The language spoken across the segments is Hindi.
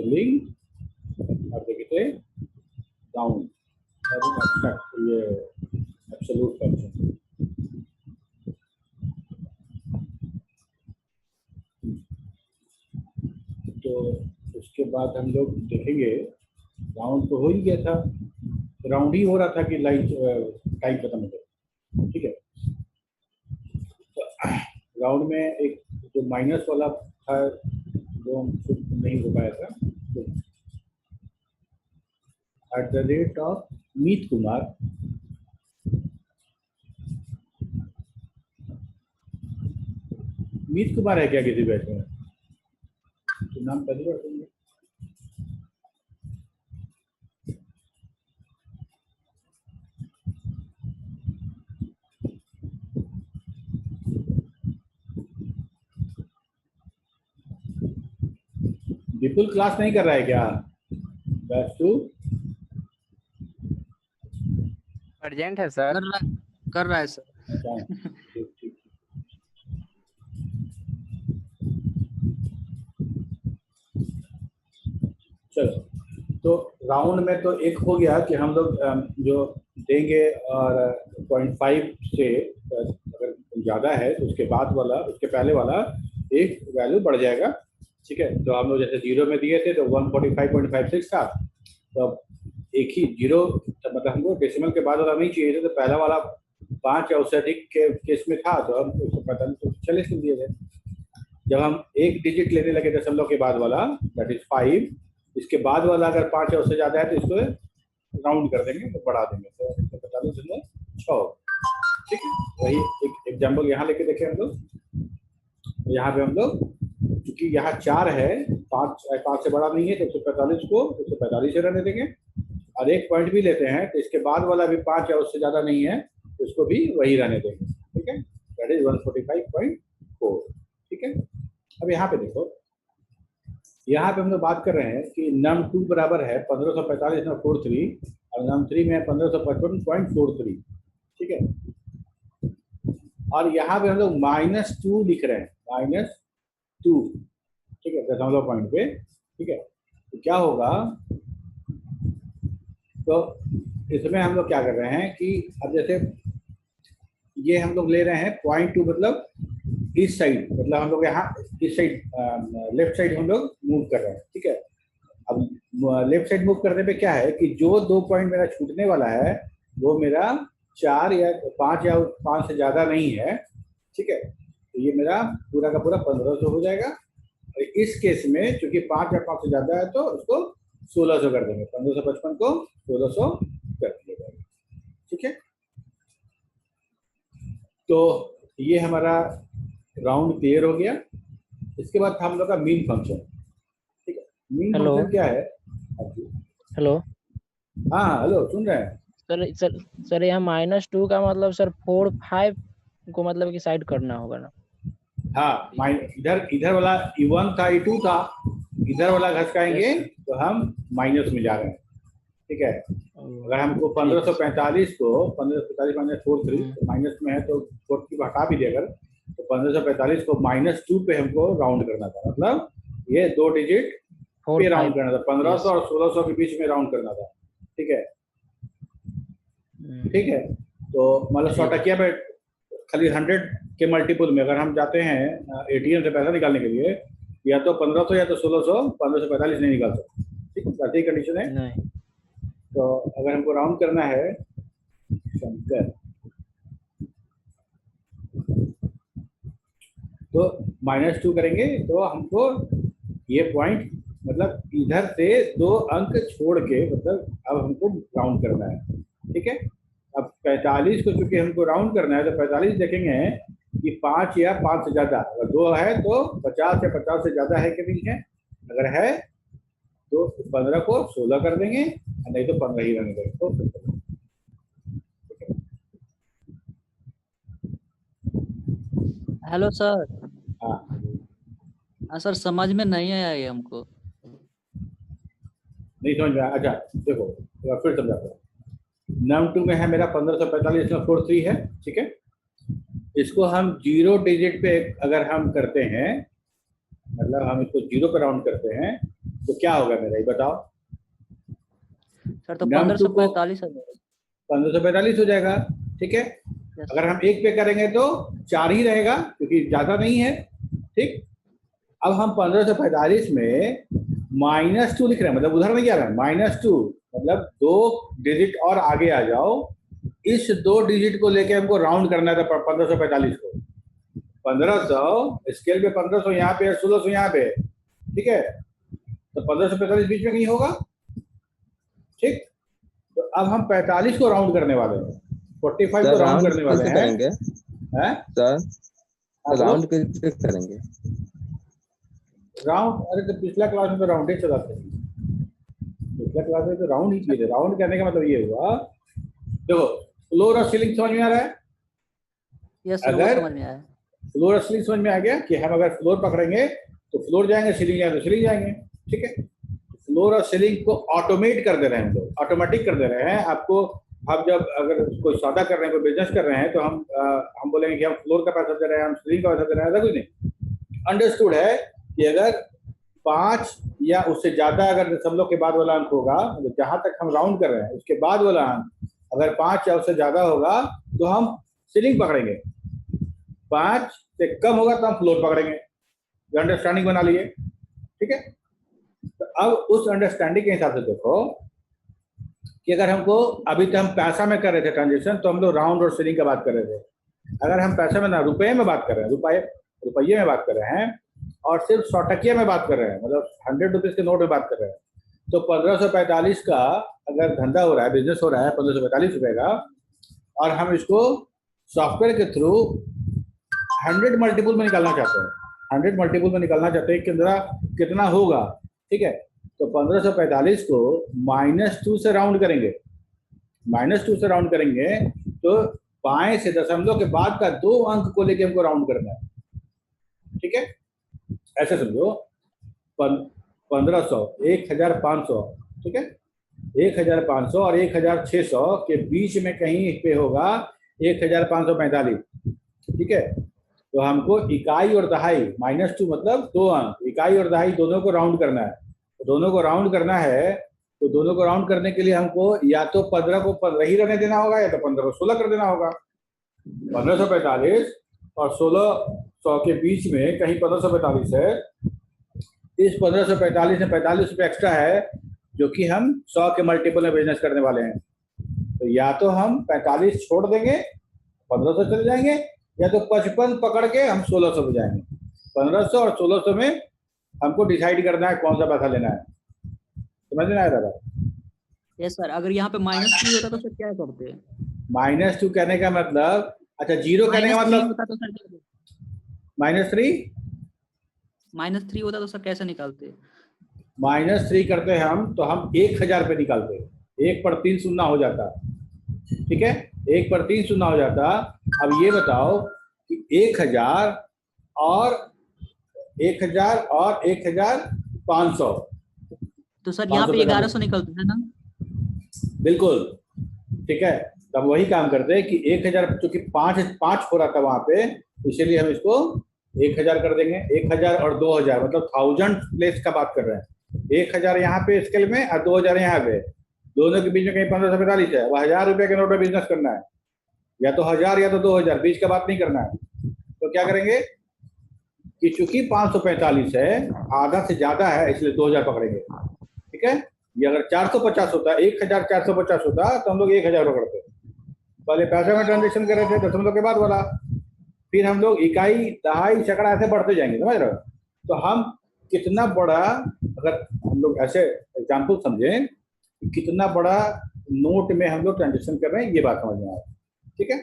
मिलिंग और देखिए राउंड और ये एब्सोल्यूट फंक्शन। तो उसके बाद हम लोग देखेंगे राउंड तो हो ही गया था, राउंड ही हो रहा था कि लाइट टाइम खत्म हो गया। ठीक है, तो राउंड में एक जो माइनस वाला था वो नहीं हो पाया था। तो एट द रेट ऑफ मीत कुमार, मीत कुमार है क्या किसी बैच में? तो नाम पहली बार सुनिए। विपुल क्लास नहीं कर रहा है क्या? बैच टू अर्जेंट है सर। कर रहा है सर। अच्छा, ठीक ठीक। चलो, तो राउंड में तो एक हो गया कि हम लोग जो देंगे और 0.5 से अगर ज़्यादा है तो उसके बाद वाला, उसके पहले वाला एक वैल्यू बढ़ जाएगा। ठीक है, तो हम लोग जैसे जीरो में दिए थे तो 145.56 था, तो अब एक ही जीरो, मतलब हमको डेसिमल के बाद वाला नहीं चाहिए था, तो पहला वाला 5 या उससे अधिक के केस में था तो हम 145 दिए थे। जब हम एक डिजिट लेने लगे दशमलव के बाद वाला, दैट इज 5, इसके बाद वाला अगर 5 या उससे ज़्यादा है तो इसको राउंड कर देंगे, तो बढ़ा देंगे, तो 145.6। ठीक है, वही एक एग्जाम्पल यहाँ लेके देखें हम लोग। यहाँ पे हम लोग क्योंकि यहाँ 4 है, 5 से बड़ा नहीं है, तो 145 को 145 से रहने देंगे, और एक पॉइंट भी लेते हैं तो इसके बाद वाला भी 5 या उससे ज़्यादा नहीं है तो उसको भी वही रहने देंगे। ठीक है, दैट इज 145.4। ठीक है, अब यहाँ पे देखो, यहाँ पे हम लोग बात कर रहे हैं कि num2 बराबर है 1545.43 और num3 में 1555.43। ठीक है, और यहाँ पे हम लोग -2 लिख रहे हैं, -2। ठीक है, दशमलव पॉइंट पे। ठीक है, तो क्या होगा, तो इसमें हम लोग क्या कर रहे हैं कि अब जैसे ये हम लोग ले रहे हैं 0.2, मतलब इस साइड, मतलब हम लोग यहाँ इस साइड लेफ्ट साइड हम लोग मूव कर रहे हैं। ठीक है, अब लेफ्ट साइड मूव करने पे क्या है कि जो 2 पॉइंट मेरा छूटने वाला है वो मेरा 4 या 5 से ज़्यादा नहीं है। ठीक है, तो ये मेरा पूरा का पूरा 1500 हो जाएगा। और इस केस में चूंकि 5 या 5 से ज़्यादा है तो उसको 1600 कर देंगे, 1555 को 1600 कर दिया जाएगा। ठीक है, तो ये हमारा राउंड क्लियर हो गया। इसके बाद हम लोग का मीन फंक्शन। ठीक है, मीन फंक्शन क्या है? हेलो, हाँ हेलो, सुन रहे हैं सर यहाँ -2 का मतलब सर 4, 5 को मतलब कि साइड करना होगा ना? हाँ, इधर वाला E1 था, E2 था, इधर वाला घसकाएंगे तो हम माइनस में जा रहे हैं। ठीक है, अगर हमको 1545 को 1545 -43 तो माइनस में है तो 4 की हटा भी देकर तो 1545 को -2 पे हमको राउंड करना था, मतलब ये 2 डिजिट पे राउंड करना था, 1500 और 1600 के बीच में राउंड करना था। ठीक है, ठीक है, तो मतलब 100 टकिया पे खाली 100 के मल्टीपल में अगर हम जाते हैं ATM से पैसा निकालने के लिए, या तो 1500 या तो 1600, 1545 नहीं निकाल सकते। ठीक है, ऐसी कंडीशन है नहीं। तो अगर हमको राउंड करना है शंकर, तो -2 करेंगे तो हमको ये पॉइंट मतलब इधर से 2 अंक छोड़ के, मतलब अब हमको राउंड करना है। ठीक है, अब 45 को चूंकि हमको राउंड करना है तो 45 देखेंगे कि 5 या 5 से ज़्यादा, अगर 2 है तो 50 या 50 से ज़्यादा है कि नहीं है, अगर है तो 15 को 16 कर देंगे, नहीं तो 15 ही रहने देंगे। तो हेलो सर। हाँ सर समझ में नहीं आया ये हमको। नहीं समझ में आया? अच्छा देखो, फिर समझाता हूँ। num2 में है मेरा 1545 में 43 है। ठीक है, इसको हम 0 डिजिट पे अगर हम करते हैं, मतलब हम इसको 0 पे राउंड करते हैं, तो क्या होगा मेरा, ये बताओ। सर तो नम टू को 1545 आ जाएगा। 1545 हो जाएगा, ठीक है। Yes, अगर हम 1 पे करेंगे तो 4 ही रहेगा क्योंकि ज्यादा नहीं है, ठीक। अब हम 1545 में -2 लिख रहे हैं, मतलब उधर नहीं जा रहा है, -2 मतलब 2 डिजिट और आगे आ जाओ। इस 2 डिजिट को लेके हमको राउंड करना था 1545 को। 1500 स्केल पे 1500 यहाँ पे, 1600 यहाँ पे, ठीक है। तो 1545 बीच में कहीं होगा, ठीक। तो अब हम 45 को राउंड करने वाले हैं, 45 को राउंड करने वाले हैं। हैं सर राउंड कैसे करेंगे? राउंड, अरे तो पिछला क्लास में तो राउंड ही चलाते हैं, पिछला क्लास में तो राउंड ही किए थे। राउंड करने का मतलब ये हुआ, देखो फ्लोर और सीलिंग समझ में आ रहा है? यस सर, वो अगर समझ में आया। फ्लोर और सीलिंग समझ में आ गया कि हम अगर फ्लोर पकड़ेंगे तो फ्लोर जाएंगे, सीलिंग जाएंगे तो सीलिंग जाएंगे, ठीक है। फ्लोर और सीलिंग को ऑटोमेट कर दे रहे हैं हम लोग, ऑटोमेटिक कर दे रहे हैं आपको। आप जब अगर कोई सौदा कर रहे हैं, कोई बिजनेस कर रहे हैं, तो हम बोलेंगे कि हम फ्लोर का पैसा दे रहे हैं, हम सीलिंग का पैसा दे रहे हैं, ऐसा कुछ नहीं। अंडरस्टूड है कि अगर 5 या उससे ज्यादा अगर दशमलव के बाद वाला अंक होगा, मतलब जहां तक हम राउंड कर रहे हैं उसके बाद वाला अंक अगर 5 या उससे ज्यादा होगा तो हम सीलिंग पकड़ेंगे, 5 से कम होगा तो हम फ्लोर पकड़ेंगे। अंडरस्टैंडिंग बना लिए, ठीक है। तो अब उस अंडरस्टैंडिंग के हिसाब से देखो कि अगर हमको, अभी तो हम पैसा में कर रहे थे ट्रांजेक्शन, तो हम लोग राउंड और सीलिंग का बात कर रहे थे। अगर हम पैसा में ना, रुपये में बात कर रहे हैं, रुपये में बात कर रहे हैं और सिर्फ 100 टकिया में बात कर रहे हैं, मतलब 100 रुपीज के नोट में बात कर रहे हैं, तो 1545 का अगर धंधा हो रहा है, बिजनेस हो रहा है 1545 रुपए का, और हम इसको सॉफ्टवेयर के थ्रू 100 मल्टीपल में निकालना चाहते हैं, 100 मल्टीपल में निकालना चाहते हैं कि कितना होगा, ठीक है। तो 1545 को -2 से राउंड करेंगे, -2 से राउंड करेंगे तो बाएं से दशमलव के बाद का 2 अंक को लेके हमको राउंड करना है, ठीक है। ऐसे समझो 1500, 1500, ठीक है। 1500 और 1600 के बीच में कहीं पे होगा 1545, ठीक है। तो हमको इकाई और दहाई, -2 मतलब 2 अंक, इकाई और दहाई दोनों को राउंड करना है। तो दोनों को राउंड करना है, तो दोनों को राउंड करने के लिए हमको या तो 15 को 15 ही रहने देना होगा, या तो 15 को 16 कर देना होगा। 1545 और 1600 के बीच में कहीं 1545 है। इस 1545 में 45 रुपये एक्स्ट्रा है जो कि हम 100 के मल्टीपल में बिजनेस करने वाले हैं। तो या तो हम 45 छोड़ देंगे, 1500 चले जाएंगे, या तो 55 पकड़ के हम 1600 पे जाएंगे। 1500 और 1600 में हमको डिसाइड करना है कौन सा पैसा लेना है, समझ में आया दादा? यस सर, अगर यहाँ पे -3 होता तो सर क्या करते? -2 कहने का मतलब, अच्छा 0 कहने का मतलब होता तो सर -3 होता तो सर कैसे निकालते? -3 करते हैं हम, तो हम 1000 पे निकालते हैं, 1 पर 3 शून्य हो जाता, ठीक है। 1 पर 3 शून्य हो जाता। अब ये बताओ कि 1000 और 1500, तो सर यहाँ पे 1100 निकलते हैं ना? बिल्कुल, ठीक है। तब वही काम करते हैं कि 1000, चूंकि 5 हो रहा था वहां पे, इसीलिए हम इसको 1000 कर देंगे। 1000 और 2000 मतलब 1000 प्लेस का बात कर रहे हैं। 1000 यहाँ पे स्केल में और 2000 यहाँ पे, दोनों के बीच में कहीं 1545 है, वह 1000 रुपये के नोट में बिजनेस करना है, या तो 1000 या तो 2000, बीच का बात नहीं करना है। तो क्या करेंगे कि चूंकि 545 है, आधा से ज्यादा है, इसलिए 2000 पकड़ेंगे, ठीक है। ये अगर 450 होता, 1450 होता तो हम लोग 1000 पकड़ते। पहले पैसे में ट्रांजेक्शन कर रहे थे, दशमलव के बाद वाला, फिर हम लोग इकाई दहाई सैकड़ा ऐसे बढ़ते जाएंगे, समझ रहे हो? तो हम कितना बड़ा, अगर हम लोग ऐसे एग्जाम्पल समझें, कितना बड़ा नोट में हम लोग ट्रांजेक्शन कर रहे हैं, ये बात समझ में आए, ठीक है।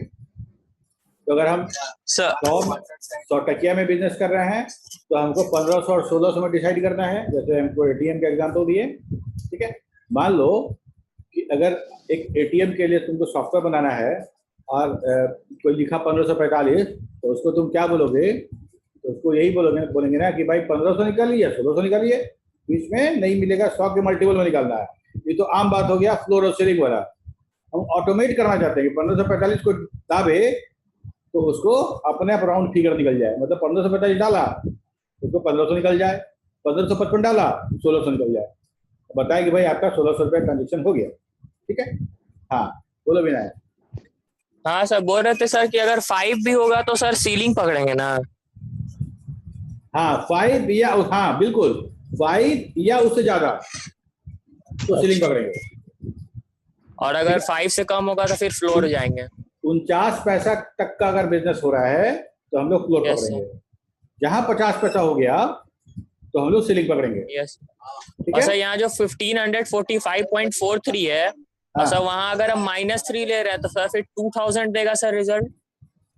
तो अगर हम 100 टकिया में बिजनेस कर रहे हैं तो हमको 1500 और 1600 में डिसाइड करना है, जैसे हमको एटीएम का एग्जांपल दिए, ठीक है। मान लो कि अगर एक एटीएम के लिए तुमको सॉफ्टवेयर बनाना है और कोई लिखा 1545, तो उसको तुम क्या बोलोगे? तो उसको यही बोलेंगे ना कि भाई 1500 निकालिए, 1600 निकालिए, बीच में नहीं मिलेगा, 100 के मल्टीपल में निकालना है। ये तो आम बात हो गया फ्लोर और सीलिंग वाला। हम ऑटोमेट करना चाहते हैं कि 1545 को दाबे तो उसको अपने आप राउंड फिगर निकल जाए, मतलब 1545 डाला उसको 1500 निकल जाए, 1555 डाला, 1600 निकल जाए, बताया कि भाई आपका 1600 रुपये ट्रांजेक्शन हो गया। ठीक है, हाँ बोलो विनायक। हाँ सर, बोल रहे थे सर कि अगर 5 भी होगा तो सर सीलिंग पकड़ेंगे ना? हाँ 5 या हाँ बिल्कुल 5 या उससे ज्यादा तो सीलिंग पकड़ेंगे। और अगर 5 से कम होगा तो फिर फ्लोर जाएंगे। 49 पैसा तक का अगर बिजनेस हो रहा है तो हम लोग फ्लोर Yes, पकड़ेंगे। जहां 50 पैसा हो गया तो हम लोग सीलिंग पकड़ेंगे। यस। ठीक और है, सर यहाँ जो 1545.43 है, और सर वहाँ अगर हम -3 ले रहे हैं तो सर फिर 2000 देगा सर रिजल्ट।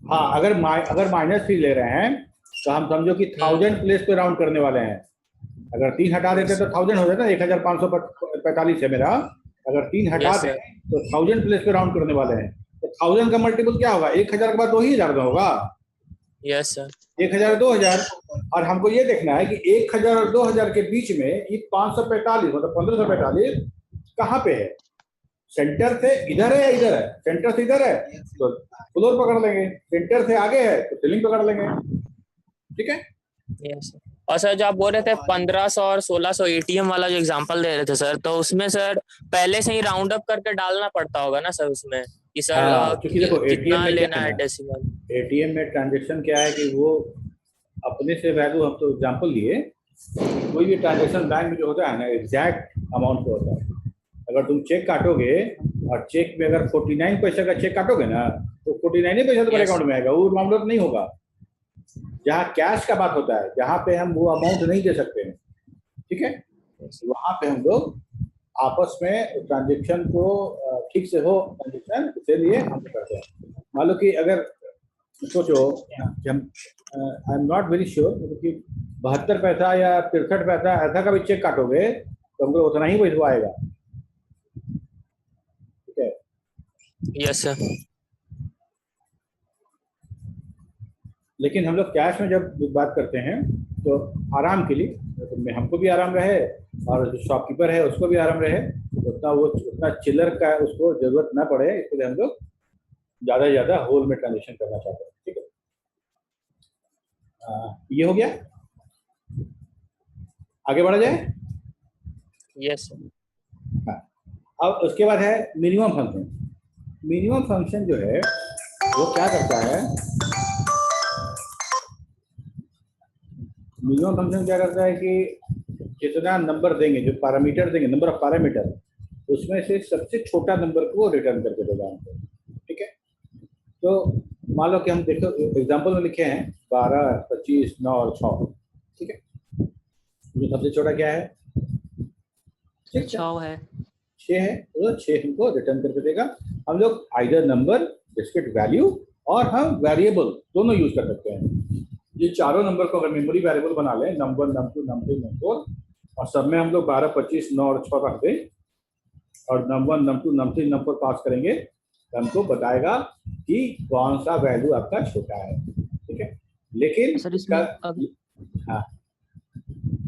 हाँ अगर -3 ले रहे हैं तो हम समझो कि 1000 प्लेस पे राउंड करने वाले हैं। अगर 3 हटा देते तो 1000 हो जाता, 1545 है मेरा, अगर 3 हटा Yes, दें sir. तो 1000 प्लेस पे राउंड करने वाले हैं। तो 1000 का मल्टीपल क्या होगा, 1000 के बाद 2000 का होगा। Yes sir. 1000 2000, और हमको ये देखना है कि 1000 और 2000 के बीच में ये 545 मतलब 1545 कहाँ पे है। सेंटर से इधर है या इधर है, सेंटर से इधर है तो फ्लोर पकड़ लेंगे, सेंटर से आगे है तो सीलिंग पकड़ लेंगे। ठीक है, यस सर। और सर जो आप बोल रहे थे 1500 और 1600 एटीएम वाला जो एग्जांपल दे रहे थे सर, तो उसमें सर पहले से ही राउंड अप करके डालना पड़ता होगा ना सर उसमें कि सर क्योंकि देखो कितना एटीएम में लेना क्या है है, डेसिमल। एटीएम में ट्रांजेक्शन क्या है कि वो अपने से वैल्यू, हम तो एग्जांपल लिए, कोई भी ट्रांजेक्शन बैंक में जो होता है ना एग्जैक्ट अमाउंट को होता है। अगर तुम चेक काटोगे और चेक में अगर 49 पैसे का चेक काटोगे ना तो 49 ही पैसा तुम्हारे अकाउंट में आएगा, वो मामला नहीं होगा। जहाँ कैश का बात होता है, जहाँ पे हम वो अमाउंट नहीं दे सकते हैं, ठीक है, वहां पे हम लोग आपस में ट्रांजेक्शन को ठीक से हो ट्रांजेक्शन, इसलिए हम करते हैं। मान लो कि अगर सोचो कि हम I am not very sure कि 72 पैसा या 63 पैसा ऐसा का भी चेक काटोगे तो हमको उतना ही पैसा आएगा। ठीक है, यस सर। लेकिन हम लोग कैश में जब बात करते हैं तो आराम के लिए, तो हमको भी आराम रहे और जो शॉपकीपर है उसको भी आराम रहे, उतना चिल्लर का उसको जरूरत ना पड़े, इसलिए हम लोग ज़्यादा से ज़्यादा होल में ट्रांजेक्शन करना चाहते हैं। ठीक है, ये हो गया, आगे बढ़ा जाए। Yes sir. हाँ, अब उसके बाद है मिनिमम फंक्शन। मिनिमम फंक्शन जो है वो क्या करता है, मिनिमम फंक्शन क्या करता है कि कितना नंबर देंगे, जो पैरामीटर देंगे, नंबर ऑफ पैरामीटर, उसमें से सबसे छोटा नंबर को रिटर्न करके देगा हमको। ठीक है, तो मान लो कि हम देखो एग्जांपल में लिखे हैं 12, 25, 9 और 6। ठीक है, जो सबसे छोटा क्या है, 6 है, 6 है, तो 6 हमको रिटर्न करके देगा। हम लोग आइदर नंबर, डिस्क्रीट वैल्यू और हम वेरिएबल दोनों यूज कर सकते हैं। ये चारों नंबर को अगर मेमोरी वेरिएबल बना लें, नंबर, नम2, नम3, नम4, और सब में हम लोग 12, 25, 9 और 6 रख दें और नम1, नम2, नम3, नम4 पास करेंगे तो हमको बताएगा कि कौन सा वैल्यू आपका छोटा है। ठीक है, लेकिन सर इसमें हाँ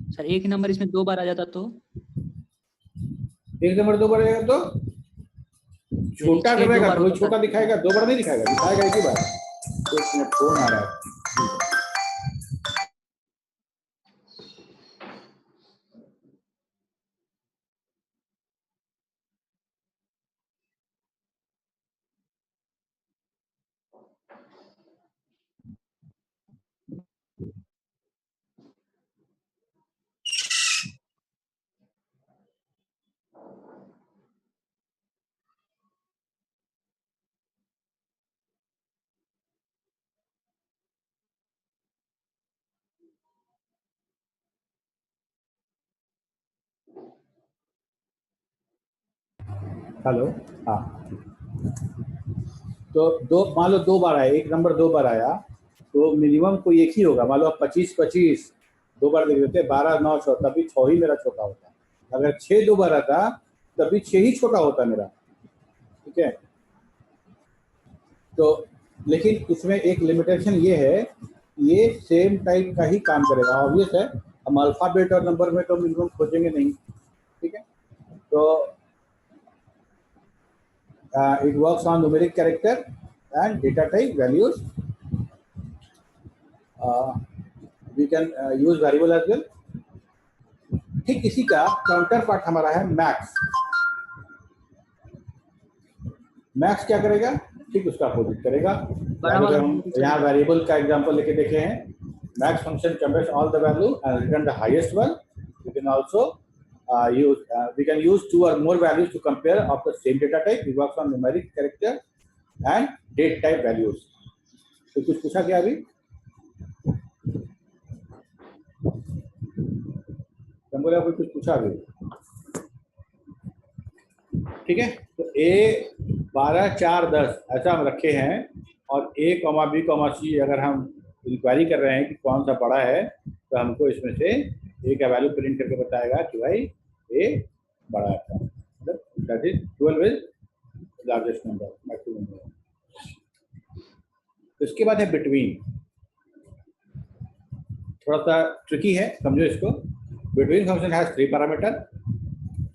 सर एक नंबर इसमें 2 बार आ जाता तो एक नंबर 2 बार आएगा तो छोटा करेगा, तो छोटा दिखाएगा, 2 बार नहीं दिखाएगा, दिखाएगा एक ही बार। एक मिनट, फोन आ रहा है। हेलो, हाँ, तो मान लो 2 बार आया, एक नंबर 2 बार आया तो मिनिमम कोई एक ही होगा। मान लो आप 25, 25 2 बार देख देते, 12, 9, 6, तभी 6 ही मेरा छोटा होता। अगर 6 2 बार आता तभी 6 ही छोटा होता मेरा। ठीक है, तो लेकिन इसमें एक लिमिटेशन ये है, ये सेम टाइप का ही काम करेगा। ऑब्वियस है, हम अल्फाबेट और नंबर में तो मिनिमम खोजेंगे नहीं। ठीक है, तो it works on numeric character and data type values. We can use variable as well. ठीक इसी का काउंटर पार्ट हमारा है मैक्स। मैक्स क्या करेगा? ठीक उसका अपोजिट करेगा। हम यहाँ वेरिएबल का एग्जांपल लेके देखे हैं। Max function compares all the value and return the highest one. We can also we can use 2 or more values to compare of the same data type. We work on numeric, character and date type values. तो कुछ पूछा क्या अभी? बोला कोई कुछ पूछा अभी? ठीक है, तो A 12 4 10 ऐसा हम रखे हैं और A, B, C अगर हम इंक्वायरी कर रहे हैं कि कौन सा बड़ा है तो हमको इसमें से A का वैल्यू प्रिंट करके बताएगा कि भाई A बड़ा है, मतलब that is 12 is largest number, maximum number. इसके बाद है बिटवीन। थोड़ा सा ट्रिकी है, समझो इसको। Between function has 3 parameter.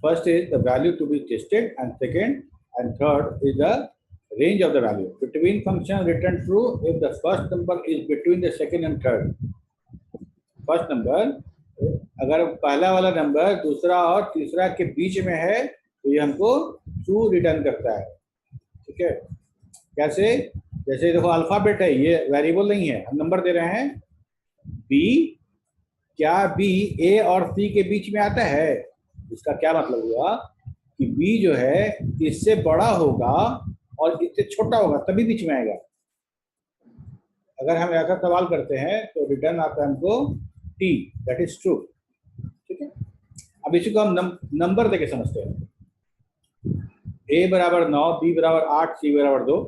First is the value to be tested and second and third is the range of the value. Between function return true if the first number is between the second and third. First number अगर पहला वाला नंबर दूसरा और तीसरा के बीच में है तो ये हमको ट्रू रिटर्न करता है। ठीक है, कैसे? जैसे देखो अल्फाबेट है, ये वेरिएबल नहीं है, हम नंबर दे रहे हैं। बी, क्या बी ए और सी के बीच में आता है? इसका क्या मतलब हुआ कि बी जो है इससे बड़ा होगा और इससे छोटा होगा तभी बीच में आएगा। अगर हम ऐसा सवाल करते हैं तो रिटर्न आता है हमको टी, दैट इज ट्रू। ठीक है, अब इसी को हम नंबर देके समझते हैं। ए बराबर 9, बी बराबर 8, सी बराबर 2।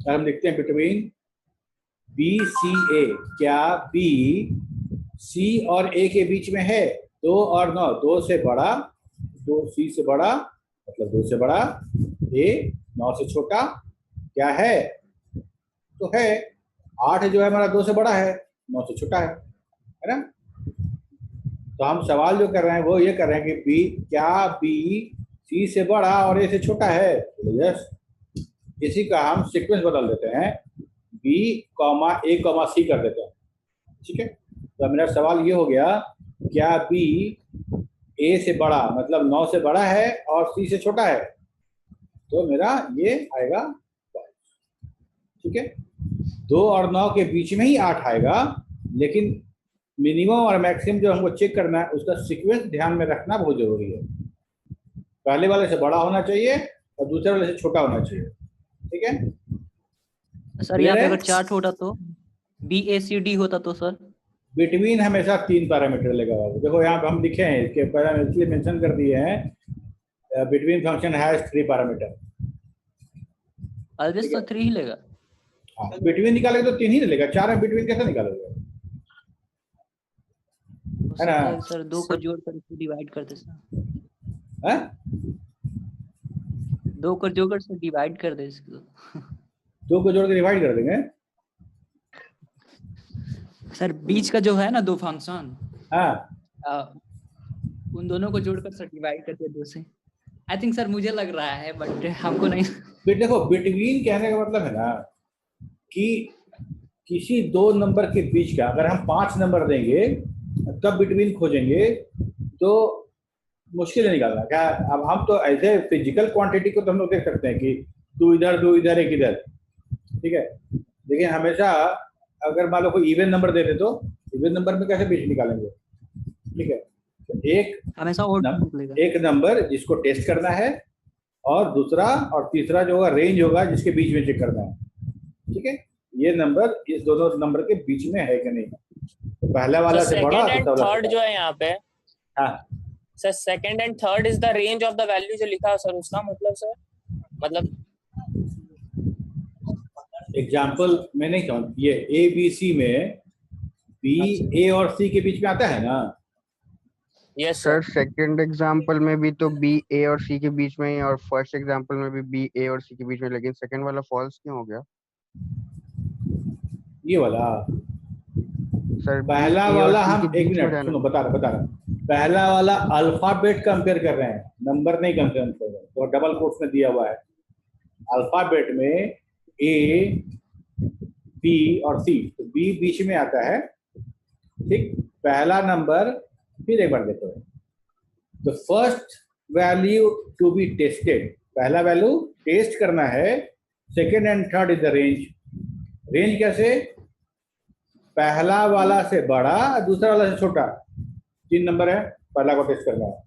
हम लिखते हैं बिटवीन बी सी ए, क्या बी सी और ए के बीच में है? 2 और 9, 2 से बड़ा, 2 सी से बड़ा मतलब 2 से बड़ा, ए 9 से छोटा, क्या है? तो है 8 जो है हमारा 2 से बड़ा है, 9 से छोटा है ना? तो हम सवाल जो कर रहे हैं वो ये कर रहे हैं कि बी, क्या बी सी से बड़ा और ए से छोटा है? तो यस, इसी का हम सीक्वेंस बदल देते हैं, बी कॉमा ए कॉमा सी कर देते हैं। ठीक है, तो मेरा सवाल ये हो गया, क्या बी ए से बड़ा मतलब 9 से बड़ा है और सी से छोटा है? तो मेरा ये आएगा। ठीक है, 2 और 9 के बीच में ही 8 आएगा, लेकिन मिनिमम और मैक्सिमम जो हमको चेक करना है उसका सीक्वेंस ध्यान में रखना बहुत जरूरी है। पहले वाले से बड़ा होना चाहिए और दूसरे वाले से छोटा होना चाहिए। ठीक है सर, यहाँ पे अगर चार्ट होता तो BACD होता तो सर बिटवीन हमेशा 3 पैरामीटर लेगा। देखो यहाँ पे हम लिखे हैं, इसके पैरामीटर इसलिए मेंशन कर दिए हैं, between function has 3 parameter. Always तो 3 ही लेगा। हाँ, बिटवीन निकालेगा तो 3 ही लेगा, 4 में बिटवीन कैसे निकालोगे? है ना सर 2 को जोड़कर इसको डिवाइड कर दे सर। है 2 को जोड़कर से डिवाइड कर दे इसको। 2 को जोड़ के डिवाइड कर देंगे। सर बीच का जो है ना 2 फंक्शन, हाँ उन दोनों को जोड़कर सर डिवाइड कर दिया 2 से। आई थिंक सर मुझे लग रहा है, बट हमको नहीं। देखो बिटवीन कहने का मतलब है ना कि किसी 2 नंबर के बीच का, अगर हम 5 नंबर देंगे तब बिटवीन खोजेंगे तो मुश्किल है निकालना। क्या अब हम तो ऐसे फिजिकल क्वांटिटी को तो हम लोग देख सकते हैं कि 2 इधर 2 इधर 1 इधर, ठीक है, लेकिन हमेशा अगर मान लो कोई इवन नंबर दे दे तो इवन नंबर में कैसे बीच निकालेंगे? ठीक है, तो एक नंबर जिसको टेस्ट करना है और दूसरा और तीसरा जो होगा रेंज होगा जिसके बीच में चेक करना है। ठीक है, ये नंबर इस दोनों नंबर के बीच में है कि नहीं? तो पहला वाला से बड़ा, थर्ड जो है यहाँ पे, हाँ sir second and third is the range of the value जो लिखा है सर, उसका मतलब सर मतलब एग्जाम्पल में नहीं समझ, ये ए बी सी में बी ए और सी के बीच में आता है ना? यस सर, सेकंड एग्जांपल में भी तो बी ए और सी के बीच में ही, और फर्स्ट एग्जांपल में भी बी ए और सी के बीच में, लेकिन सेकंड वाला फॉल्स क्यों हो गया? ये वाला सर पहला वाला हम एक मिनट सुनो, बता रहा पहला वाला अल्फाबेट कंपेयर कर रहे हैं, नंबर नहीं कंपेयर कर रहे हैं, तो डबल कोट्स में दिया हुआ है अल्फाबेट में ए बी और सी, तो बी बीच में आता है। ठीक, पहला नंबर फिर एक बार देखो, the first value to be tested, पहला वैल्यू टेस्ट करना है, second and third is the range. Range कैसे? पहला वाला से बड़ा, दूसरा वाला से छोटा, 3 नंबर है, पहला को टेस्ट करना है,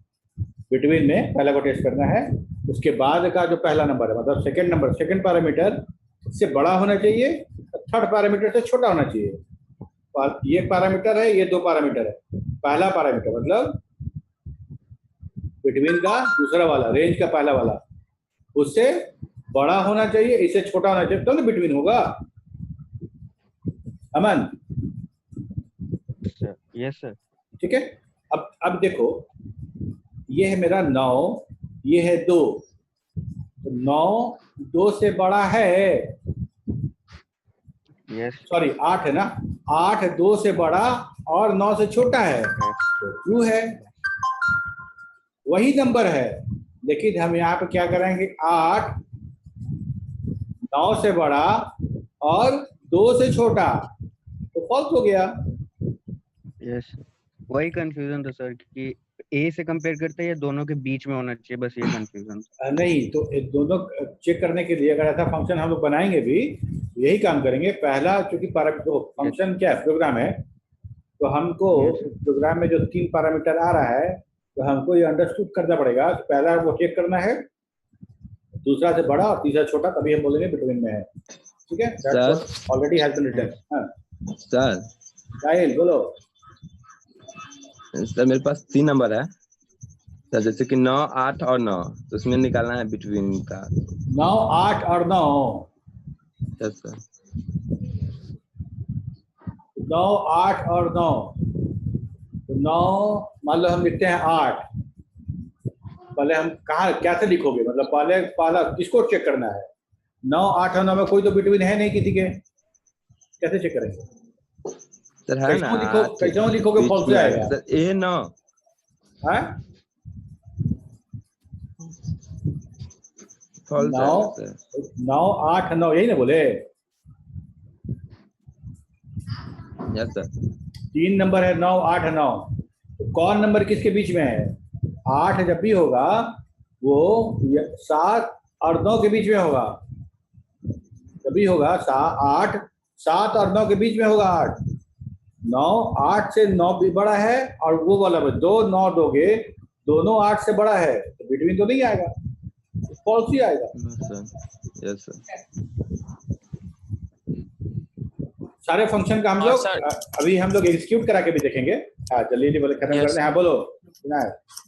बिटवीन में पहला को टेस्ट करना है, उसके बाद का जो पहला नंबर है मतलब सेकंड नंबर, सेकंड पैरामीटर से बड़ा होना चाहिए, थर्ड पैरामीटर से छोटा होना चाहिए। ये पैरामीटर है, ये 2 पैरामीटर है, पहला पैरामीटर मतलब बिटवीन का दूसरा वाला, रेंज का पहला वाला, उससे बड़ा होना चाहिए, इससे छोटा होना चाहिए, तो ना बिटवीन होगा। अमन? Yes sir. ठीक है, अब देखो, ये है मेरा 9, ये है 2, तो 9 2 से बड़ा है, यस सॉरी 8 है ना, 8 2 से बड़ा और 9 से छोटा है, तो 2 है, वही नंबर है। लेकिन हम यहाँ पे क्या करेंगे, 8 9 से बड़ा और 2 से छोटा, तो फॉल्स हो गया। यस वही कंफ्यूजन था सर कि ए से कंपेयर करते हैं, ये दोनों के बीच में होना चाहिए, बस ये कंफ्यूजन। नहीं तो दोनों चेक करने के लिए अगर ऐसा फंक्शन हम लोग बनाएंगे भी, यही काम करेंगे। पहला चूंकि फंक्शन क्या है, प्रोग्राम है, तो हमको प्रोग्राम में जो 3 पैरामीटर आ रहा है, तो हमको ये अंडरस्टूड करना पड़ेगा कि पहला वो चेक करना है, दूसरा से बड़ा और तीसरा छोटा, तभी हम बोलेंगे बिटवीन में है। ठीक है, already has been written. Sir Sahil बोलो। सर मेरे पास 3 नंबर है सर, जैसे कि 9 8 और 9, तो उसमें निकालना है बिटवीन का। 9 8 और 9, यस सर। 9 8 और 9, तो 9 मान लो हम लिखते हैं 8, पहले हम कहाँ कैसे लिखोगे, मतलब पहला किसको चेक करना है? 9 8 और 9 में कोई तो बिटवीन है नहीं किसी के, कैसे चेक करेंगे सर? है ना, कैसे लिखोगे, फॉल्स आएगा सर। ए 9 है, फॉल्स 9 8 9, यही ना बोले? Yes sir. 3 नंबर है, 9 8 9, तो कौन नंबर किसके बीच में है? 8 जब भी होगा वो 7 और 9 के बीच में होगा, तभी होगा 8 7 और 9 के बीच में होगा। 8 9 8 से 9 भी बड़ा है, और वो वाला 2 9 दोगे, दोनों 8 से बड़ा है, तो बिटवीन तो नहीं आएगा, फॉल्स ही आएगा। Yes sir. सारे फंक्शन का हम लोग अभी हम लोग एग्जीक्यूट करा के भी देखेंगे। हाँ जल्दी बोले, खत्म कर दें। हाँ बोलो।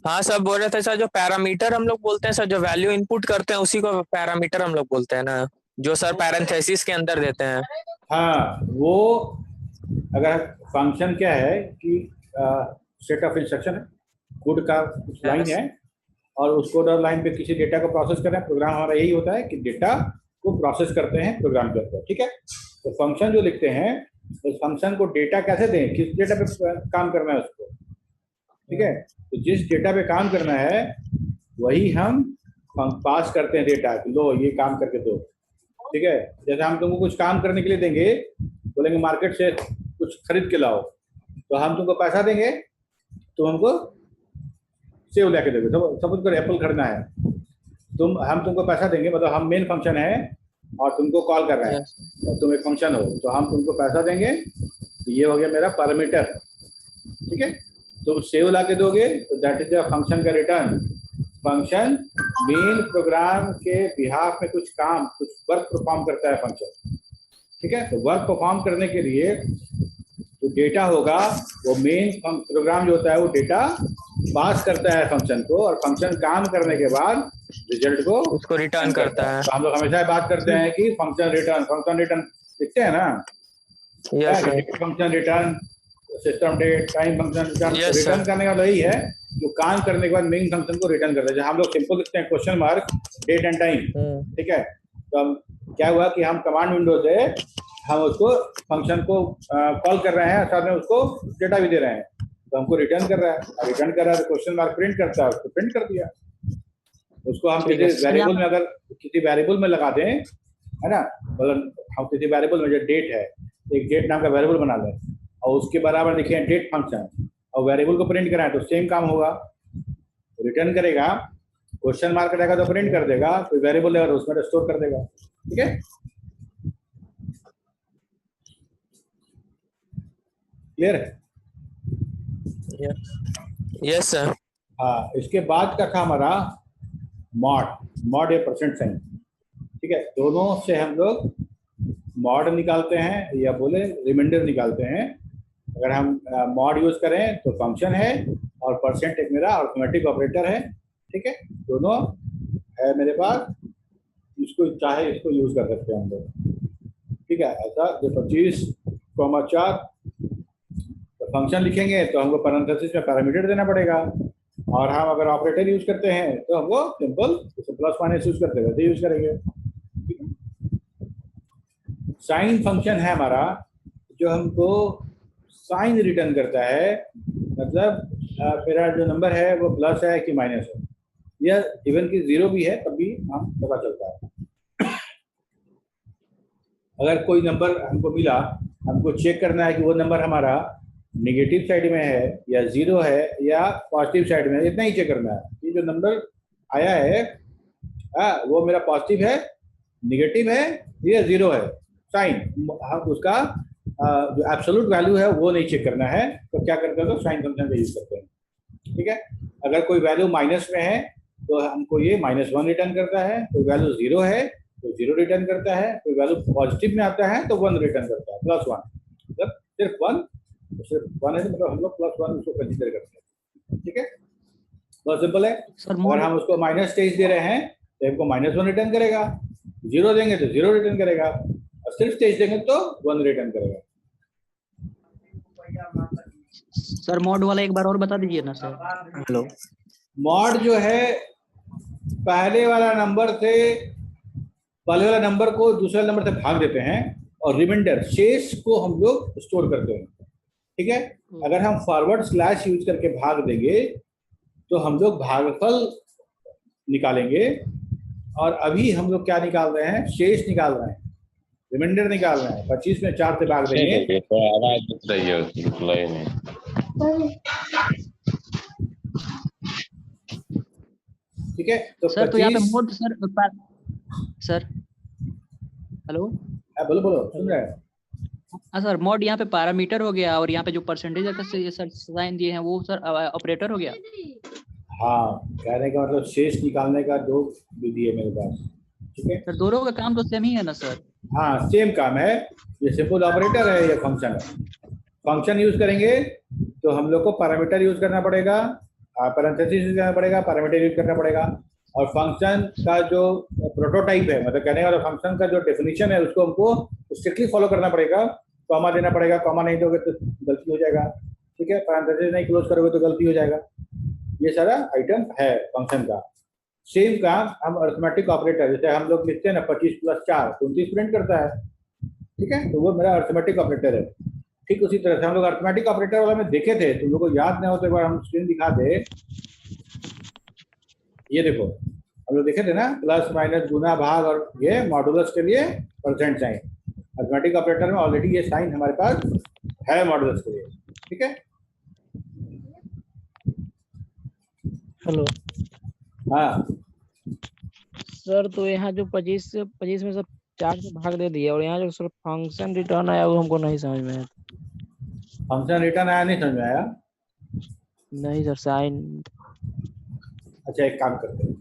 हाँ सर, बोल रहे थे सर, जो पैरामीटर हम लोग बोलते हैं सर, जो वैल्यू इनपुट करते हैं उसी को पैरामीटर हम लोग बोलते हैं ना, जो सर पैरेंथेसिस के अंदर देते हैं। हाँ, वो अगर फंक्शन क्या है कि सेट ऑफ इंस्ट्रक्शन है, कोड का कुछ लाइन है, और उस कोड और लाइन पे किसी डेटा को प्रोसेस करना है। प्रोग्राम हमारा यही होता है कि डेटा को प्रोसेस करते हैं प्रोग्राम के अंदर, ठीक है। तो फंक्शन जो लिखते हैं, उस फंक्शन को डेटा कैसे दें, किस डेटा पे काम करना है उसको, ठीक है। तो जिस डेटा पे काम करना है वही हम पास करते हैं डेटा, लो ये काम करके दो, ठीक है। जैसे हम तुमको कुछ काम करने के लिए देंगे, बोलेंगे मार्केट से कुछ खरीद के लाओ, तो हम तुमको पैसा देंगे, तो हमको सेव लेके दोगे। सपोज करो एप्पल खरीदना है, हम तुमको पैसा देंगे, मतलब हम मेन फंक्शन है और तुमको कॉल कर रहे हैं, और तुम एक फंक्शन हो, तो हम तुमको पैसा देंगे। तो ये हो गया मेरा पैरामीटर, ठीक है। तुम सेव ला के दोगे तो दैट इज द फंक्शन का रिटर्न। फंक्शन मेन प्रोग्राम के बिहाफ में कुछ काम, कुछ वर्क परफॉर्म करता है फंक्शन, ठीक है। तो वर्क परफॉर्म करने के लिए जो डेटा होगा, वो मेन प्रोग्राम जो होता है वो डेटा पास करता है फंक्शन को, और फंक्शन काम करने के बाद रिजल्ट को उसको रिटर्न करता है। तो हम लोग हमेशा बात करते हैं कि फंक्शन रिटर्न लिखते हैं ना, function return, system date, time function return करने का यही है, जो काम करने के बाद मेन फंक्शन को रिटर्न करता है। जैसे हम लोग सिंपल लिखते हैं question mark date and time, ठीक है। तो हम क्या हुआ कि हम कमांड विंडो से हम उसको फंक्शन को कॉल कर रहे हैं, साथ में उसको डेटा भी दे रहे हैं, तो हमको रिटर्न कर रहा है। रिटर्न कर रहा है तो क्वेश्चन मार्क प्रिंट करता है, उसको प्रिंट कर दिया। उसको हम किसी वेरिएबल में, अगर किसी वेरिएबल में लगा दें, है ना, मतलब हम किसी वेरिएबल में जो डेट है, एक डेट नाम का वेरिएबल बना लें और उसके बराबर लिखे डेट फंक्शन, और वेरिएबल को प्रिंट कराएं, तो सेम काम होगा। रिटर्न करेगा, क्वेश्चन मार्क रहेगा तो प्रिंट कर देगा, कोई वेरिएबल रहेगा तो उसमें स्टोर कर देगा। ठीक है, क्लियर है? Yes sir. हाँ, इसके बाद का था हमारा मॉड या परसेंट साइन। ठीक है, दोनों से हम लोग मॉड निकालते हैं या बोले रिमाइंडर निकालते हैं। अगर हम मॉड यूज करें तो फंक्शन है और परसेंट एक मेरा अरिथमेटिक ऑपरेटर है। ठीक है, दोनों है मेरे पास, इसको चाहे इसको यूज कर सकते हैं हम लोग। ठीक है, ऐसा जो 25,4 फंक्शन लिखेंगे तो हमको पैरेंथेसिस में पैरामीटर देना पड़ेगा, और हम अगर ऑपरेटर यूज करते हैं तो हमको सिंपल प्लस माइनस यूज करते वैसे यूज करेंगे। साइन फंक्शन है हमारा जो हमको साइन रिटर्न करता है, मतलब मेरा जो नंबर है वो प्लस है कि माइनस है, या इवन की जीरो भी है तब भी हम पता चलता है। अगर कोई नंबर हमको मिला, हमको चेक करना है कि वो नंबर हमारा नेगेटिव साइड में है या जीरो है या पॉजिटिव साइड में है, इतना ही चेक करना है कि जो नंबर आया है वो मेरा पॉजिटिव है, नेगेटिव है या जीरो है। साइन हम उसका जो एब्सोल्यूट वैल्यू है वो नहीं चेक करना है, तो क्या करते हैं तो साइन फंक्शन का यूज करते हैं। ठीक है, अगर कोई वैल्यू माइनस में है तो हमको ये -1 रिटर्न करता है, कोई वैल्यू जीरो है तो जीरो रिटर्न करता है, कोई वैल्यू पॉजिटिव में आता है तो 1 रिटर्न करता है, +1। मतलब सिर्फ 1 है तो मतलब हम लोग +1 उसको कंसीडर करते हैं। ठीक है, बहुत सिंपल है। अगर हम उसको माइनस स्टेज दे रहे हैं तो हमको -1 रिटर्न करेगा, जीरो देंगे तो जीरो रिटर्न करेगा, और सिर्फ स्टेज देंगे तो 1 रिटर्न करेगा। सर मॉड वाला एक बार और बता दीजिए ना सर। हेलो, मॉड जो है पहले वाला नंबर को दूसरे नंबर से भाग देते हैं और रिमाइंडर शेष को हम लोग स्टोर करते हैं। ठीक है, अगर हम फॉरवर्ड स्लैश यूज करके भाग देंगे तो हम लोग भागफल निकालेंगे, और अभी हम लोग क्या निकाल रहे हैं, शेष निकाल रहे हैं, रिमाइंडर निकाल रहे हैं। 25 में 4 से भाग देंगे। आवाज दिख रही है रिप्लाई नहीं। ठीक है, तो सर तो यहाँ पे 25 मोड सर हेलो, बोलो सुन रहे हैं। हाँ सर, मॉड यहाँ पे पैरामीटर हो गया, और यहाँ पे जो परसेंटेज ये सर साइन दिए हैं वो सर ऑपरेटर हो गया। हाँ, कहने का मतलब शेष निकालने का 2 विधि है मेरे पास। ठीक है सर, दोनों का काम तो सेम ही है ना सर? हाँ, सेम काम है, ये सिंपल ऑपरेटर है, ये फंक्शन है। फंक्शन यूज करेंगे तो हम लोग को पैरामीटर यूज करना पड़ेगा, पैरेंथेसिस यूज करना पड़ेगा, पैरामीटर यूज करना पड़ेगा, और फंक्शन का जो प्रोटोटाइप है, मतलब कहने का फंक्शन का जो डेफिनेशन है उसको हमको स्ट्रिक्टली फॉलो करना पड़ेगा। कॉमा देना पड़ेगा, कॉमा नहीं दोगे तो गलती हो जाएगा। ठीक है, पैरेंथेसिस नहीं क्लोज करोगे तो गलती हो जाएगा। ये सारा आइटम है फंक्शन का। सेम काम हम अरिथमेटिक ऑपरेटर, जैसे हम लोग लिखते हैं ना 25 + 4 29 प्रिंट करता है। ठीक है, तो वो मेरा अरिथमेटिक ऑपरेटर है। ठीक उसी तरह से हम लोग अरिथमेटिक ऑपरेटर वाला में देखे थे, तुम लोग को याद नहीं हो तो एक बार हम स्क्रीन दिखा दे। ये देखो, हम लोग देखे थे ना, प्लस माइनस गुना भाग, और ये मॉडुलस के लिए परसेंट साइन। अरिथमेटिक ऑपरेटर में ऑलरेडी ये साइन हमारे पास है मॉडुलस के लिए। ठीक है, हेलो हाँ सर, तो यहाँ जो 25 में सब 4 से भाग दे दिया, और यहाँ जो सर फंक्शन रिटर्न आया वो हमको नहीं समझ में आया। फंक्शन रिटर्न आया, नहीं समझ में आया? नहीं सर, साइन। अच्छा, एक काम करते हैं,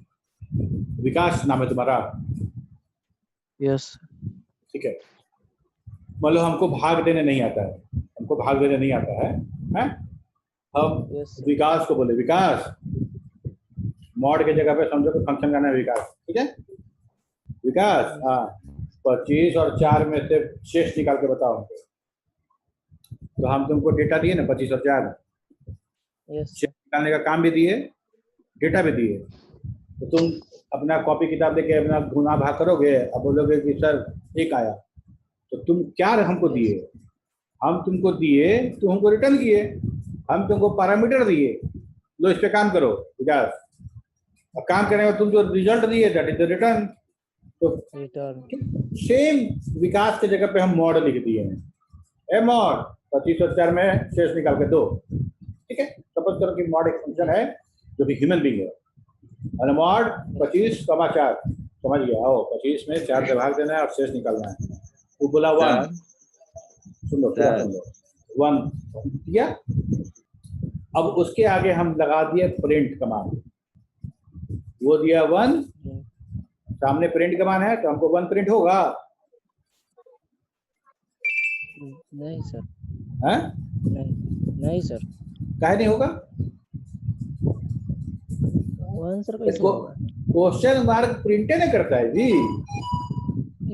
विकास नाम है तुम्हारा? यस। ठीक है, मतलब हमको भाग देने नहीं आता है, हैं? हम यस विकास को बोले, विकास मॉड के जगह पे समझो कि फंक्शन का नाम है विकास। ठीक है, विकास, हाँ, 25 और 4 में से शेष निकाल के बताओ हमको। तो हम तुमको डेटा दिए ना 25 और 4, यस शेष निकालने का काम भी दिए, डेटा भी दिए। तो तुम अपना कॉपी किताब लेके अपना गुना भाग करोगे, अब बोलोगे कि सर 1 आया, तो तुम क्या हमको दिए? हम तुमको दिए तो हमको रिटर्न किए, हम तुमको पैरामीटर दिए, लो इस पे काम करो विकास। और काम करने में तुम जो रिजल्ट दिए दैट इज द रिटर्न। तो रिटर्न सेम विकास के जगह पे हम मॉड लिख दिए हैं, ए मॉड 25 और 4 में शेष निकाल के दो। ठीक है, सपोज करो कि मॉड एक फंक्शन है जो कि ह्यूमन बीइंग है। और मॉड 25,4 समझ गया हो, 25 में 4 से भाग देना है और शेष निकालना है। वो बोला 1, सुन लो 1 दिया। अब उसके आगे हम लगा दिए प्रिंट कमांड, वो दिया 1, सामने प्रिंट कमांड है तो हमको 1 प्रिंट होगा। नहीं सर, हैं? नहीं सर, काहे नहीं होगा? आंसर कैसे होगा? क्वेश्चन मार्क प्रिंट नहीं करता है जी।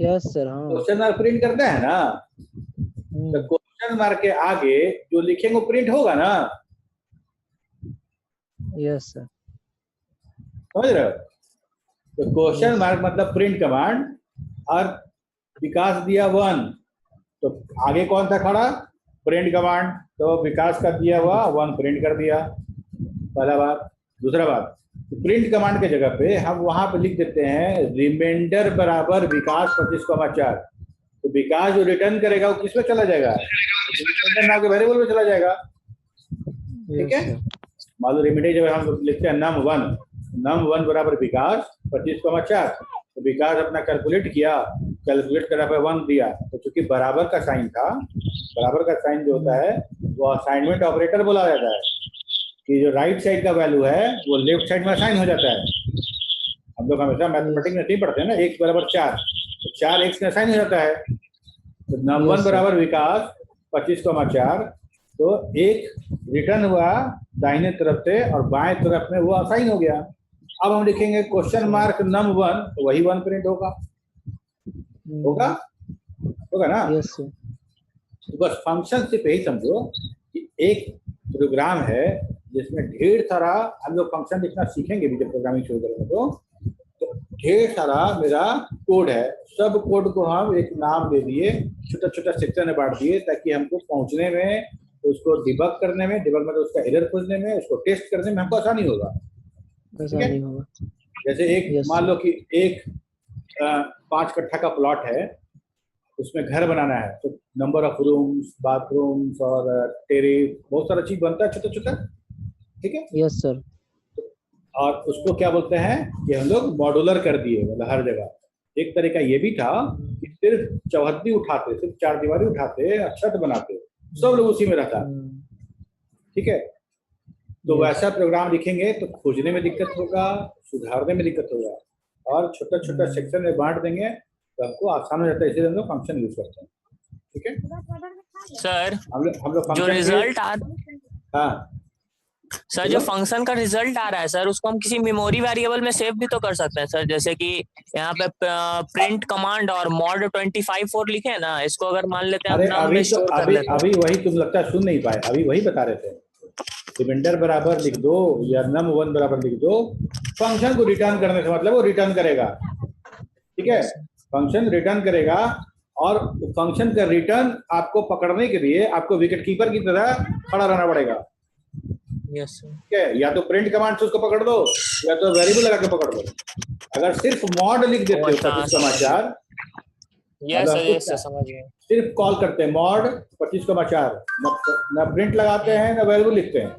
यस सर, हाँ। क्वेश्चन मार्क प्रिंट करता है ना, तो क्वेश्चन मार्क के आगे जो लिखेंगे वो प्रिंट होगा ना। यस सर, समझ रहे हो? तो क्वेश्चन मार्क मतलब प्रिंट कमांड, और विकास दिया 1, तो आगे कौन था खड़ा? प्रिंट कमांड, तो विकास का दिया हुआ 1 प्रिंट कर दिया, पहला बात। दूसरा बात, तो प्रिंट कमांड के जगह पे हम वहां पे लिख देते हैं रिमाइंडर बराबर विकास 25,4। तो विकास जो रिटर्न करेगा वो किस में चला जाएगा? रिमाइंडर नाम के वेरिएबल में चला जाएगा। ठीक है, मान लो रिमाइंडर जब हम लिखते हैं num1 बराबर विकास 25,4, तो विकास अपना कैलकुलेट किया, कैलकुलेट करा पे 1 दिया। तो चूंकि बराबर का साइन था, बराबर का साइन जो होता है वो असाइनमेंट ऑपरेटर बोला जाता है, कि जो राइट साइड का वैल्यू है वो लेफ्ट साइड में असाइन हो जाता है। हम लोग हमेशा मैथमेटिक्स में नहीं पढ़ते हैं ना, x बराबर 4, तो 4x में असाइन हो जाता है। तो num1 बराबर विकास 25,4, तो 1 रिटर्न हुआ दाहिने तरफ से और बाएं तरफ में वो असाइन हो गया। अब हम लिखेंगे क्वेश्चन मार्क num1, तो वही 1 प्रिंट होगा ना। Yes sir. तो बस फंक्शन सिर्फ यही समझो कि एक प्रोग्राम है जिसमें ढेर सारा, हम लोग फंक्शन लिखना सीखेंगे भी जब प्रोग्रामिंग शुरू करेंगे तो ढेर सारा मेरा कोड है। सब कोड को हम एक नाम दे दिए, छोटा छोटा सेक्शन में बांट दिए, ताकि हमको पहुंचने में, उसको डिबग करने में, डिबग मतलब उसका एरर खोजने में, उसको टेस्ट करने में हमको आसानी होगा। आसानी होगा। जैसे एक मान लो कि एक 5 कट्ठा का प्लॉट है, उसमें घर बनाना है, तो नंबर ऑफ रूम्स, बाथरूम्स और टेरेस, बहुत सारा चीज बनता है छोटा छोटा। ठीक है, यस सर। और उसको क्या बोलते हैं कि हम लोग मॉड्यूलर कर दिए, मतलब हर जगह। एक तरीका ये भी था कि सिर्फ चौहद्दी उठाते, सिर्फ 4 दीवारी उठाते, छत बनाते, सब लोग उसी में रहता। ठीक है, तो वैसा प्रोग्राम लिखेंगे तो खोजने में दिक्कत होगा, सुधारने में दिक्कत होगा, और छोटा छोटा सेक्शन में बांट देंगे तो हमको आसान हो जाता है। इसलिए हम लोग फंक्शन यूज करते हैं। ठीक है सर, हम लोग जो रिजल्ट हाँ सर, जो फंक्शन का रिजल्ट आ रहा है सर, उसको हम किसी मेमोरी वेरिएबल में सेव भी तो कर सकते हैं सर। जैसे कि यहाँ पे प्रिंट कमांड और mod 25/4 लिखे हैं ना, इसको अगर मान लेते हैं हम अभी स्टोर कर लेते हैं। अभी वही तुम लगता है सुन नहीं पाए, अभी वही बता रहे थे। रिमाइंडर बराबर लिख दो या num1 बराबर लिख दो, फंक्शन को रिटर्न करने से मतलब वो रिटर्न करेगा। ठीक है, फंक्शन रिटर्न करेगा, और फंक्शन का रिटर्न आपको पकड़ने के लिए आपको विकेट कीपर की तरह खड़ा रहना पड़ेगा। Yes sir. ठीक है, या तो प्रिंट कमांड से उसको पकड़ दो, या तो वेरिएबल लगा के पकड़ दो। अगर सिर्फ मॉड लिख देते हो 25,4, यस सर, समझ गए। सिर्फ कॉल करते हैं मॉड 25,4, ना प्रिंट लगाते हैं ना वेरिएबल लिखते हैं,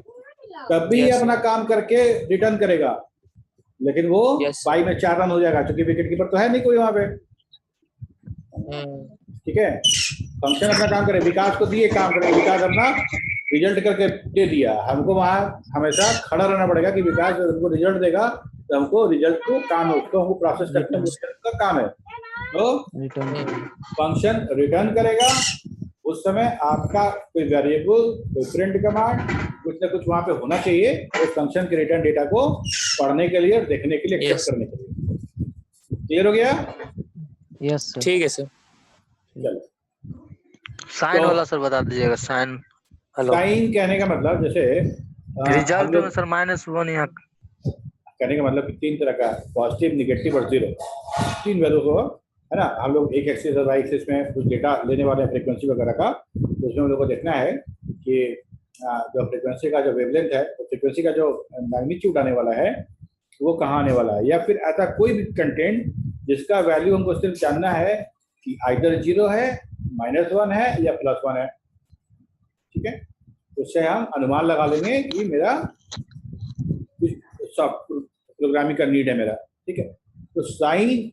तब भी ये अपना काम करके रिटर्न करेगा। लेकिन वो बाई में 4 रन हो जाएगा, क्योंकि विकेट कीपर तो है नहीं कोई वहां पे। ठीक है, फंक्शन अपना काम करे, विकास को दिए काम करे, विकास अपना रिजल्ट करके दे दिया। हमको वहां हमेशा खड़ा रहना पड़ेगा कि विकास जब हमको रिजल्ट देगा तो हमको रिजल्ट को काम है, उसको हमको प्रोसेस करना का काम है। तो फंक्शन रिटर्न करेगा, उस समय आपका कोई वेरिएबल, कोई प्रिंट कमांड, कुछ ना कुछ वहां पे होना चाहिए उस फंक्शन के रिटर्न डेटा को पढ़ने के लिए, देखने के लिए, एक्सेप्ट करने के लिए। क्लियर हो गया? Yes sir. ठीक है सर। चलो, साइन वाला सर बता दीजिएगा। साइन साइन कहने का मतलब जैसे रिजल्ट में सर -1 यहाँ कहने का मतलब कि 3 तरह का, पॉजिटिव, नेगेटिव और 0, 3 वैल्यू को, है ना। हम लोग एक एक्सिस और वाई एक्सिस में कुछ डेटा लेने वाले हैं फ्रीक्वेंसी वगैरह का, तो उसमें हम लोग को देखना है कि जो फ्रीक्वेंसी का जो वेवलेंथ है, तो फ्रीक्वेंसी का जो मैग्नीट्यूड आने वाला है वो कहाँ आने वाला है, या फिर ऐसा कोई भी कंटेंट जिसका वैल्यू हमको सिर्फ जानना है कि आइदर 0 है, -1 है या +1 है। ठीक है, उससे हम अनुमान लगा लेंगे कि मेरा प्रोग्रामिंग का नीड है मेरा, ठीक है। तो साइन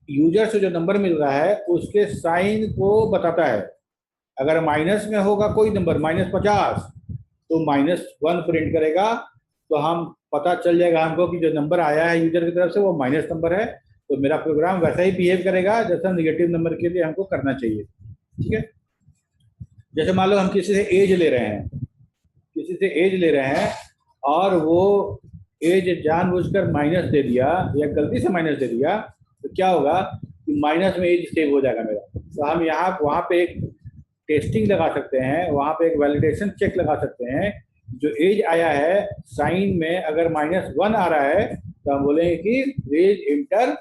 यूजर से जो नंबर मिल रहा है उसके साइन को बताता है। अगर माइनस में होगा कोई नंबर -50 तो -1 प्रिंट करेगा, तो हम पता चल जाएगा हमको कि जो नंबर आया है यूजर की तरफ से वो माइनस नंबर है, तो मेरा प्रोग्राम वैसा ही बिहेव करेगा जैसा नेगेटिव नंबर के लिए हमको करना चाहिए, ठीक है। जैसे मान लो हम किसी से एज ले रहे हैं, और वो एज जानबूझकर माइनस दे दिया या गलती से माइनस दे दिया, तो क्या होगा कि माइनस में एज सेव हो जाएगा मेरा। तो हम वहाँ पे एक टेस्टिंग लगा सकते हैं, वहाँ पे एक वैलिडेशन चेक लगा सकते हैं। जो एज आया है साइन में अगर -1 आ रहा है तो हम बोलेंगे कि एज इंटर